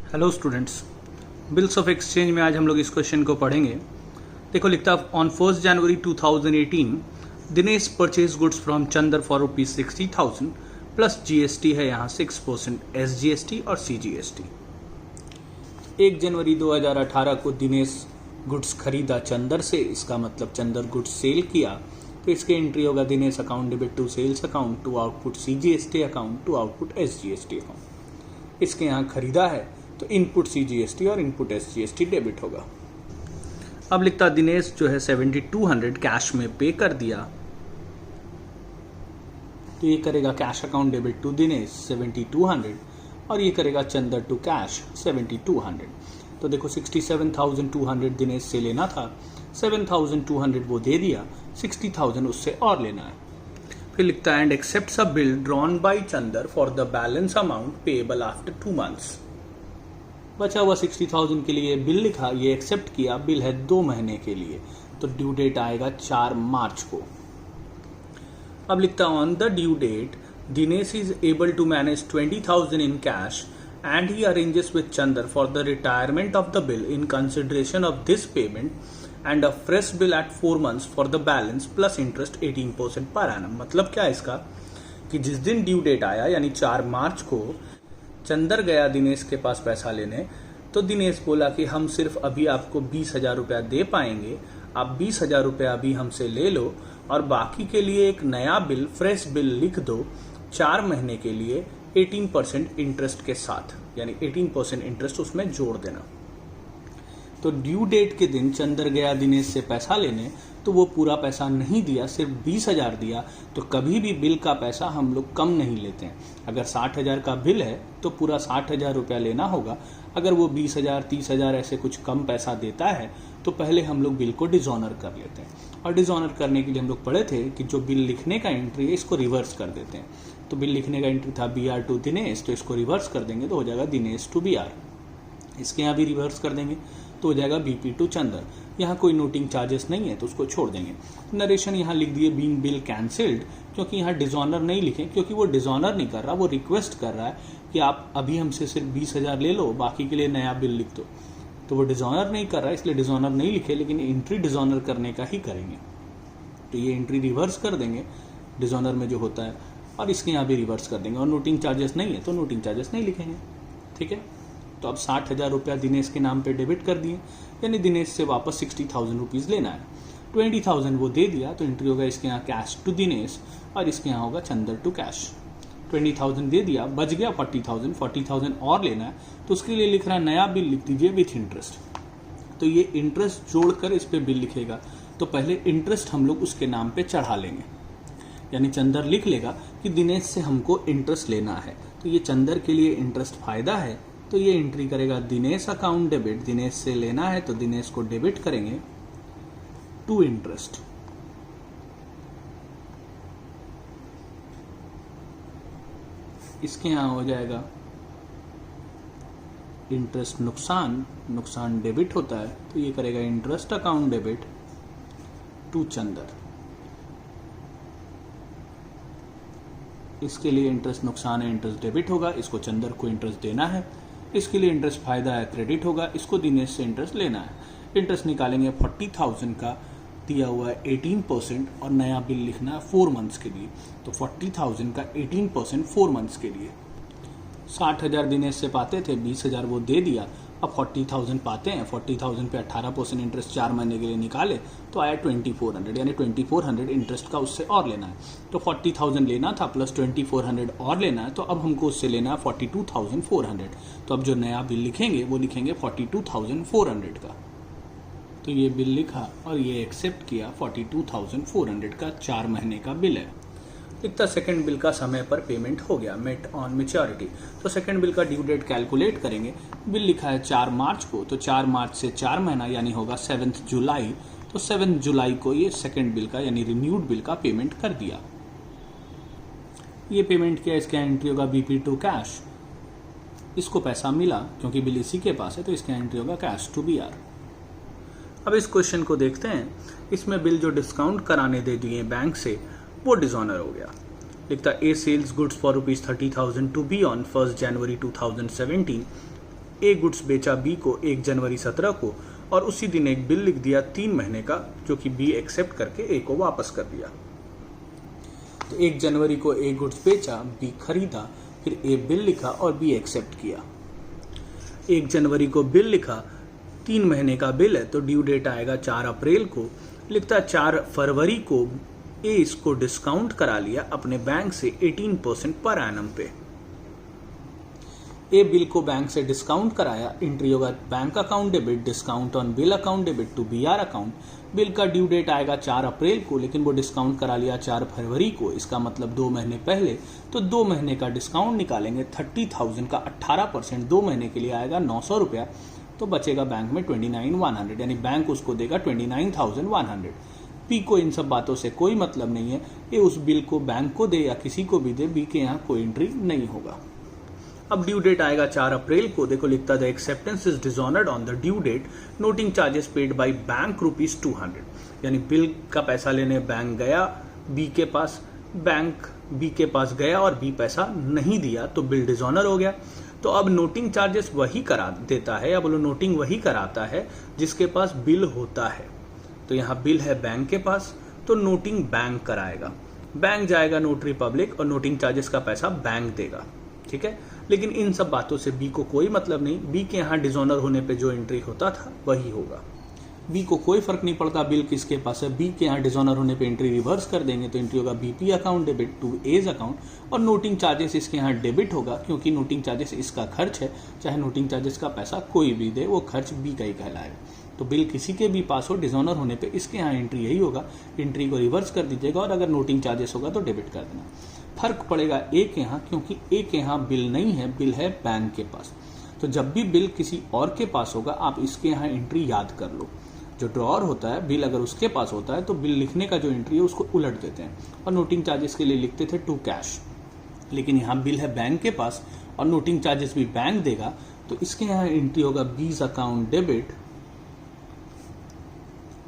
Hello students, bills of exchange में आज हम लोग इस क्वेश्चन को पढ़ेंगे। देखो, लिखता है on 1 January 2018 Dinesh purchase goods from Chander for ₹60,000 plus GST है यहाँ 6% एसजीएसटी और सीजीएसटी। 1 जनवरी 2018 को दिनेश गुड्स खरीदा चंदर से, इसका मतलब चंदर गुड्स सेल किया, तो इसके एंट्री होगा Dinesh account debit to sales account to output CGST account to output SGST account. इसके यहाँ खरीदा है तो इनपुट सीजीएसटी और इनपुट एसजीएसटी डेबिट होगा। अब लिखता दिनेश जो है 7200 कैश में पे कर दिया, तो ये करेगा cash account debit to Dinesh 7200 और ये करेगा चंदर टू कैश 7200। तो देखो 67,200 दिनेश से लेना था, 7,200 वो दे दिया, 60,000 उससे और लेना है। फिर लिखता है and accepts a bill drawn by Chander for the balance amount payable after 2 months। बचा हुआ 60,000 के लिए बिल लिखा, ये एक्सेप्ट किया, बिल है 2 महीने के लिए, तो ड्यू डेट आएगा 4 मार्च को। अब लिखता on the due date Dinesh is able to manage 20,000 in cash and he arranges with Chander for the retirement of the bill in consideration of this payment and a fresh bill at 4 months for the balance plus interest 18% per annum. मतलब क्या है इसका कि जिस दिन due date आया यानी 4 मार्च को चंदर गया दिनेश के पास पैसा लेने, तो दिनेश बोला कि हम सिर्फ अभी आपको 20,000 रुपया दे पाएंगे, आप 20,000 रुपया अभी हमसे ले लो और बाकी के लिए एक नया बिल फ्रेश बिल लिख दो 4 महीने के लिए 18% इंटरेस्ट के साथ, यानी 18% इंटरेस्ट उसमें जोड़ देना। तो ड्यू डेट के दिन चंदर गया दिनेश से पैसा लेने, तो वो पूरा पैसा नहीं दिया, सिर्फ 20,000 दिया। तो कभी भी बिल का पैसा हम लोग कम नहीं लेते हैं। अगर 60,000 का बिल है तो पूरा 60,000 रुपया लेना होगा। अगर वो 20,000 30,000 ऐसे कुछ कम पैसा देता है तो पहले हम लोग बिल को डिसऑनर कर लेते हैं। और डिसऑनर करने के लिए हम लोग पढ़े थे कि जो बिल लिखने का एंट्री है इसको रिवर्स कर देते हैं। तो बिल लिखने का एंट्री था BR टू दिनेश, तो इसको रिवर्स कर देंगे तो हो जाएगा दिनेश टू BR। इसके यहाँ भी रिवर्स कर देंगे तो हो जाएगा BP टू चंदर। यहाँ कोई नोटिंग चार्जेस नहीं है तो उसको छोड़ देंगे। नरेशन यहाँ लिख दिए बीइंग बिल कैंसिल्ड, क्योंकि यहाँ डिसऑनर नहीं लिखे, क्योंकि वो डिसऑनर नहीं कर रहा, वो रिक्वेस्ट कर रहा है कि आप अभी हमसे सिर्फ 20,000 ले लो, बाकी के लिए नया बिल लिख दो। तो वो डिसऑनर नहीं कर रहा है, इसलिए डिसऑनर नहीं लिखे, लेकिन एंट्री डिसऑनर करने का ही करेंगे। तो ये एंट्री रिवर्स कर देंगे डिसऑनर में जो होता है, और इसके यहाँ भी रिवर्स कर देंगे। और नोटिंग चार्जेस नहीं है तो नोटिंग चार्जेस नहीं लिखेंगे। ठीक है, तो अब 60,000 रुपया दिनेश के नाम पे डेबिट कर दिए, यानी दिनेश से वापस 60,000 रुपीज़ लेना है। 20,000 वो दे दिया, तो एंट्री होगा इसके यहाँ कैश टू दिनेश और इसके यहाँ होगा चंदर टू कैश। 20,000 दे दिया, बच गया 40,000 और लेना है, तो उसके लिए लिख रहा है नया बिल लिख दीजिए विथ इंटरेस्ट। तो ये इंटरेस्ट जोड़कर इस पर बिल लिखेगा, तो पहले इंटरेस्ट हम लोग उसके नाम पे चढ़ा लेंगे, यानी चंदर लिख लेगा कि दिनेश से हमको इंटरेस्ट लेना है, तो ये चंदर के लिए इंटरेस्ट फायदा है, तो ये एंट्री करेगा दिनेश अकाउंट डेबिट, दिनेश से लेना है तो दिनेश को डेबिट करेंगे टू इंटरेस्ट। इसके यहां हो जाएगा इंटरेस्ट नुकसान डेबिट होता है, तो ये करेगा interest account debit to Chander. इसके लिए इंटरेस्ट नुकसान है, इंटरेस्ट डेबिट होगा, इसको चंदर को इंटरेस्ट देना है। इसके लिए इंटरेस्ट फायदा है, क्रेडिट होगा, इसको दिनेश से इंटरेस्ट लेना है। इंटरेस्ट निकालेंगे 40,000 का दिया हुआ है 18% और नया बिल लिखना है 4 months के लिए, तो 40,000 का 18% 4 months के लिए। 60,000 दिनेश से पाते थे, 20,000 वो दे दिया, अब 40,000 पाते हैं, 40,000 पे 18% इंटरेस्ट 4 महीने के लिए निकाले तो आया 2400, यानी 2400 इंटरेस्ट का उससे और लेना है। तो 40,000 लेना था प्लस 2400 और लेना है, तो अब हमको उससे लेना है 42,400। तो अब जो नया बिल लिखेंगे वो लिखेंगे 42,400 का। तो ये बिल लिखा और ये एक्सेप्ट किया, 42,400 का 4 महीने का बिल है। लिखता सेकंड बिल का समय पर पेमेंट हो गया, मेट ऑन मैच्योरिटी। तो सेकंड बिल का ड्यू डेट कैलकुलेट करेंगे। बिल लिखा है 4 मार्च को, तो 4 मार्च से 4 महीना यानी होगा 7 जुलाई। तो 7 जुलाई को ये सेकंड बिल का यानी रिन्यूड बिल का पेमेंट कर दिया। ये पेमेंट किया, इसका एंट्री होगा BP टू कैश। इसको पैसा मिला क्योंकि बिल इसी के पास है, तो इसका एंट्री होगा कैश टू BR। अब इस क्वेश्चन को देखते हैं। इसमें बिल जो डिस्काउंट कराने दे दिए बैंक से वो डिसऑनर हो गया। लिखता A sells goods for ₹30,000 to B on 1 January 2017 A goods बेचा बी को 1 जनवरी 17 को और उसी दिन एक बिल लिख दिया 3 महीने का, जो कि बी एक्सेप्ट करके ए को वापस कर दिया। तो 1 जनवरी को ए गुड्स बेचा, बी खरीदा, फिर ए बिल लिखा और बी एक्सेप्ट किया। 1 जनवरी को बिल लिखा, 3 महीने का बिल है तो ड्यू डेट आएगा 4 अप्रैल को। लिखता 4 फरवरी को ए इसको डिस्काउंट करा लिया अपने बैंक से 18% पर एनम पे। ए बिल को बैंक से डिस्काउंट कराया, एंट्री होगा bank account debit, discount on bill account debit to BR account. Bill का ड्यू डेट आएगा 4 अप्रैल को, लेकिन वो डिस्काउंट करा लिया 4 फरवरी को, इसका मतलब 2 महीने पहले। तो 2 महीने का डिस्काउंट निकालेंगे, 30,000 का 18% 2 महीने के लिए आएगा 900 रुपया, तो बचेगा बैंक में 29,100, यानी बैंक उसको देगा 29,100। पी को इन सब बातों से कोई मतलब नहीं है, ये उस बिल को बैंक को दे या किसी को भी दे, बी के यहाँ कोई एंट्री नहीं होगा। अब ड्यू डेट आएगा 4 अप्रैल को, देखो लिखता the acceptance is dishonoured on the due date, noting charges paid by bank ₹200, यानी बिल का पैसा लेने बैंक गया बी के पास, बैंक बी के पास गया और बी पैसा नहीं दिया तो बिल डिसऑनर हो गया। तो अब नोटिंग चार्जेस वही करा देता है, या बोलो नोटिंग वही कराता है जिसके पास बिल होता है। तो यहाँ बिल है बैंक के पास, तो नोटिंग बैंक कराएगा, बैंक जाएगा नोटरी पब्लिक और नोटिंग चार्जेस का पैसा बैंक देगा, ठीक है। लेकिन इन सब बातों से बी को कोई मतलब नहीं, बी के यहाँ डिसऑनर होने पे जो एंट्री होता था वही होगा। बी को कोई फर्क नहीं पड़ता बिल किसके पास है, बी के यहाँ डिसऑनर होने पे एंट्री रिवर्स कर देंगे, तो एंट्री होगा बीपी अकाउंट डेबिट टू एज अकाउंट, और नोटिंग चार्जेस इसके यहाँ डेबिट होगा, क्योंकि नोटिंग चार्जेस इसका खर्च है, चाहे नोटिंग चार्जेस का पैसा कोई भी दे वो खर्च बी का ही कहलाएगा। तो बिल किसी के भी पास हो डिसऑनर होने पे इसके यहाँ एंट्री यही होगा, एंट्री को रिवर्स कर दीजिएगा, और अगर नोटिंग चार्जेस होगा तो डेबिट कर देना। फर्क पड़ेगा ए के यहाँ, क्योंकि ए के यहाँ बिल नहीं है, बिल है बैंक के पास। तो जब भी बिल किसी और के पास होगा आप इसके यहाँ एंट्री याद कर लो, जो ड्रॉअर होता है बिल अगर उसके पास होता है तो बिल लिखने का जो एंट्री है उसको उलट देते हैं और नोटिंग चार्जेस के लिए लिखते थे टू कैश, लेकिन यहाँ बिल है बैंक के पास और नोटिंग चार्जेस भी बैंक देगा, तो इसके यहाँ एंट्री होगा बीज अकाउंट डेबिट,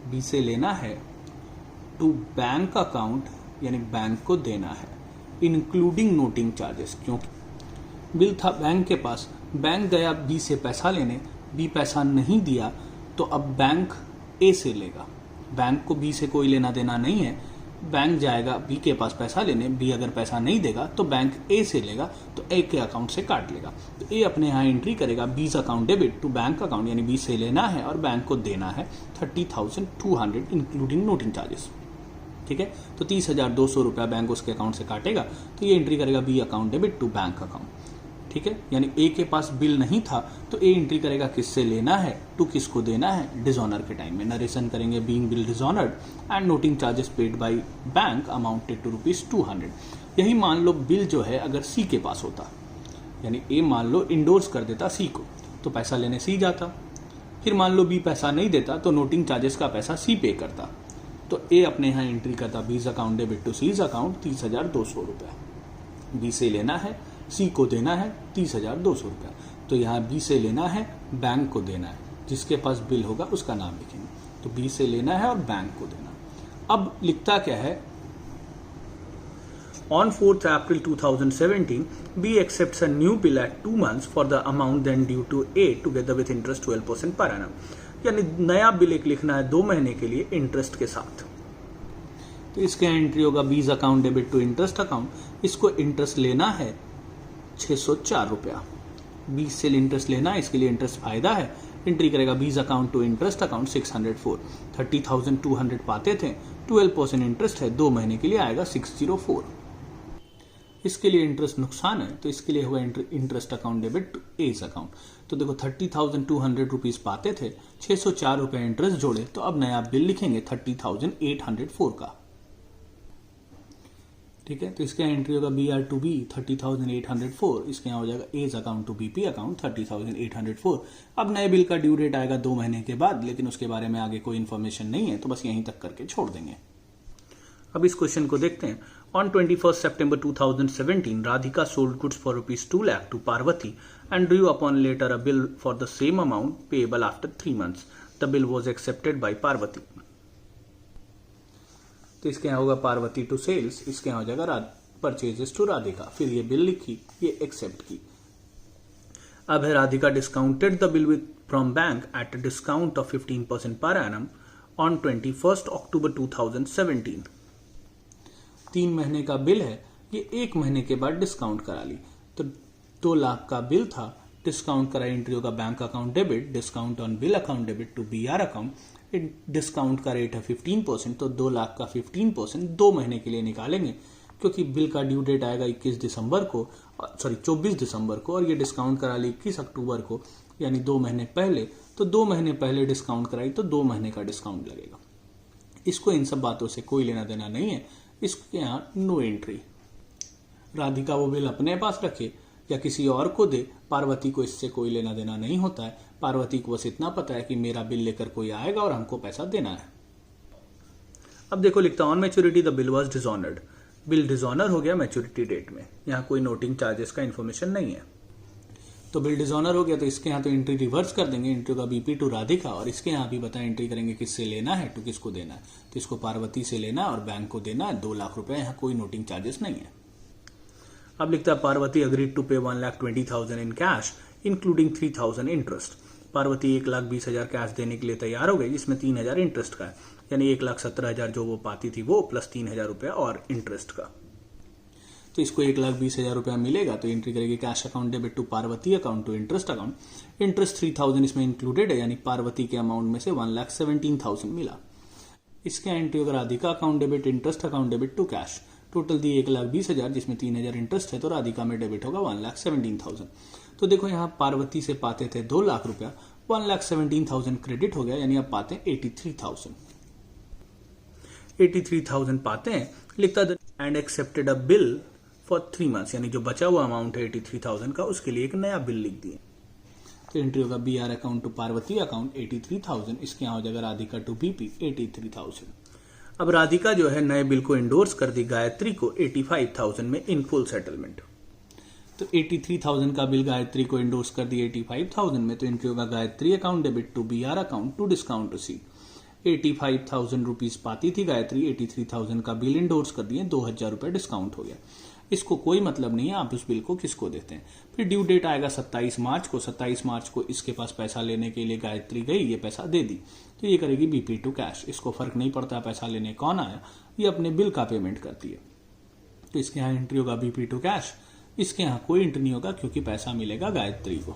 बी से लेना है, टू बैंक अकाउंट यानी बैंक को देना है, इंक्लूडिंग नोटिंग चार्जेस। क्योंकि बिल था बैंक के पास, बैंक गया बी से पैसा लेने, बी पैसा नहीं दिया तो अब बैंक ए से लेगा, बैंक को बी से कोई लेना देना नहीं है, बैंक जाएगा बी के पास पैसा लेने, बी अगर पैसा नहीं देगा तो बैंक ए से लेगा, तो ए के अकाउंट से काट लेगा। तो ए अपने यहाँ एंट्री करेगा B's account debit to bank account, यानी बी से लेना है और बैंक को देना है 30,200 इंक्लूडिंग नोटिंग चार्जेस, ठीक है। तो 30,200 रुपया बैंक उसके अकाउंट से काटेगा, तो ये एंट्री करेगा B account debit to bank account, ठीक है। यानी ए के पास बिल नहीं था तो ए एंट्री करेगा किससे लेना है, टू किसको देना है, डिसऑनर के टाइम में नरेशन करेंगे being bill dishonoured and noting charges paid by bank amounted to ₹200। यही मान लो बिल जो है अगर सी के पास होता, यानी ए मान लो इंडोर्स कर देता सी को, तो पैसा लेने सी जाता, फिर मान लो बी पैसा नहीं देता तो नोटिंग चार्जेस का पैसा सी पे करता, तो ए अपने यहाँ एंट्री करता B's account debit to C's account 30,200 रुपया, बी से लेना है, सी को देना है 30,200 रुपया, तो यहाँ बी से लेना है, बैंक को देना है, जिसके पास बिल होगा उसका नाम लिखेंगे, तो बी से लेना है और बैंक को देना। अब लिखता क्या है, on 4th April 2017 B accepts a new bill at 2 months for the amount then due to A together with interest 12% per annum, यानी नया बिल एक लिखना है 2 महीने के लिए इंटरेस्ट के साथ। तो इसके एंट्री होगा B's account debit to interest account, इसको इंटरेस्ट लेना है 604 रुपया, बीज से इंटरेस्ट लेना है, इसके लिए इंटरेस्ट फायदा है, एंट्री करेगा B's account to interest account 604, 30,200 पाते थे, 12% इंटरेस्ट है, 2 महीने के लिए आएगा 604। इसके लिए इंटरेस्ट नुकसान है तो इसके लिए होगा इंटरेस्ट अकाउंट डेबिट टू एज अकाउंट। तो देखो 30,200 रुपीज पाते थे, 604 रुपए इंटरेस्ट जोड़े, तो अब नया बिल लिखेंगे 30,804 का, ठीक है। तो इसके यहाँ एंट्री होगा बी आर टू बी 30,804, इसके यहाँ हो जाएगा एज अकाउंट टू बीपी अकाउंट 30,804। अब नए बिल का ड्यू डेट आएगा 2 महीने के बाद, लेकिन उसके बारे में आगे कोई इन्फॉर्मेशन नहीं है, तो बस यहीं तक करके छोड़ देंगे। अब इस क्वेश्चन को देखते हैं। On 21 September 2017 Radhika sold goods for ₹2 lakh to Parvati and drew upon later a bill for the same amount payable after 3 months। The bill was accepted by Parvati. तो इसके यहाँ होगा पार्वती टू सेल्स, इसके यहाँ हो जाएगा परचेजेस टू राधिका, फिर ये बिल लिखी, ये एक्सेप्ट की। अब है Radhika discounted the bill with from bank at a discount of 15% per annum on 21 अक्टूबर 2017। 3 महीने का बिल है, ये 1 महीने के बाद डिस्काउंट करा ली। तो 2 लाख का बिल था, डिस्काउंट करा, एंट्री होगा bank account debit, discount on bill account debit to BR account, discount का रेट है 15%, तो 2 लाख का 15% 2 महीने के लिए निकालेंगे, क्योंकि बिल का ड्यू डेट आएगा 24 दिसंबर को, और ये डिस्काउंट करा ली 21 अक्टूबर को, यानी 2 महीने पहले। तो 2 महीने पहले डिस्काउंट कराई तो 2 महीने का डिस्काउंट लगेगा। इसको इन सब बातों से कोई लेना देना नहीं है, इसके यहाँ नो एंट्री। राधिका वो बिल अपने पास रखे या किसी और को दे, पार्वती को इससे कोई लेना देना नहीं होता है। पार्वती को बस इतना पता है कि मेरा बिल लेकर कोई आएगा और हमको पैसा देना है। अब देखो, लिखता on maturity the bill was dishonoured. Bill dishonour हो गया मैच्योरिटी डेट में, यहाँ कोई नोटिंग चार्जेस का इन्फॉर्मेशन नहीं है। तो बिल डिसऑनर हो गया, तो इसके यहाँ तो एंट्री रिवर्स कर देंगे, एंट्री का BP टू राधिका, और इसके यहाँ भी बता एंट्री करेंगे किससे लेना है टू किसको देना है। तो इसको पार्वती से लेना है और बैंक को देना है 2 लाख रुपए, यहाँ कोई नोटिंग चार्जेस नहीं है। अब लिखता है पार्वती अग्रीड टू पे 1,20,000 in cash including 3,000 interest. Parvati 1,20,000 cash देने के लिए तैयार हो गई, जिसमें 3,000 इंटरेस्ट का है, यानी 1,17,000 जो वो पाती थी वो, प्लस 3,000 रुपया और इंटरेस्ट का। तो इसको 1,20,000 रुपया मिलेगा, तो एंट्री करेगी cash account debit to Parvati account to interest account. Interest 3,000 इसमें इंक्लूडेड है, यानी पार्वती के अमाउंट में से 1,17,000 मिला। इसके एंट्री होगा Radhika account debit interest account debit to cash. Total दी 1,20,000, जिसमें 3,000 इंटरेस्ट है, तो राधिका में डेबिट होगा 1,17,000। तो देखो यहाँ पार्वती से पाते थे 2 लाख रुपया, 1,17,000 क्रेडिट हो गया, यानी अब पाते हैं 83,000 पाते हैं। लिखता and accepted a bill for 3 months, यानी जो बचा हुआ अमाउंट है 83,000 का, उसके लिए एक नया बिल लिख दिए। तो एंट्री होगा BR account to Parvati account 83,000, इसके यहाँ हो जाएगा राधिका टू BP 83,000। अब राधिका जो है नए बिल को इंडोर्स कर दी गायत्री को 85,000 में इन फुल सेटलमेंट। तो 83,000 का बिल गायत्री को इंडोर्स कर दी 85,000 में, तो एंट्री होगा Gayatri account debit to BR account to discount receive. 85,000 rupees पाती थी गायत्री, 83,000 का बिल इंडोर्स कर दिए, 2,000 रुपए डिस्काउंट हो गया। इसको कोई मतलब नहीं है आप उस बिल को किसको देते हैं। फिर ड्यू डेट आएगा 27 मार्च को, 27 मार्च को इसके पास पैसा लेने के लिए गायत्री गई, ये पैसा दे दी, तो ये करेगी BP टू कैश। इसको फर्क नहीं पड़ता पैसा लेने कौन आया, ये अपने बिल का पेमेंट करती है। तो इसके यहाँ एंट्री होगा BP टू कैश, इसके यहाँ कोई एंट्री नहीं होगा क्योंकि पैसा मिलेगा गायत्री को।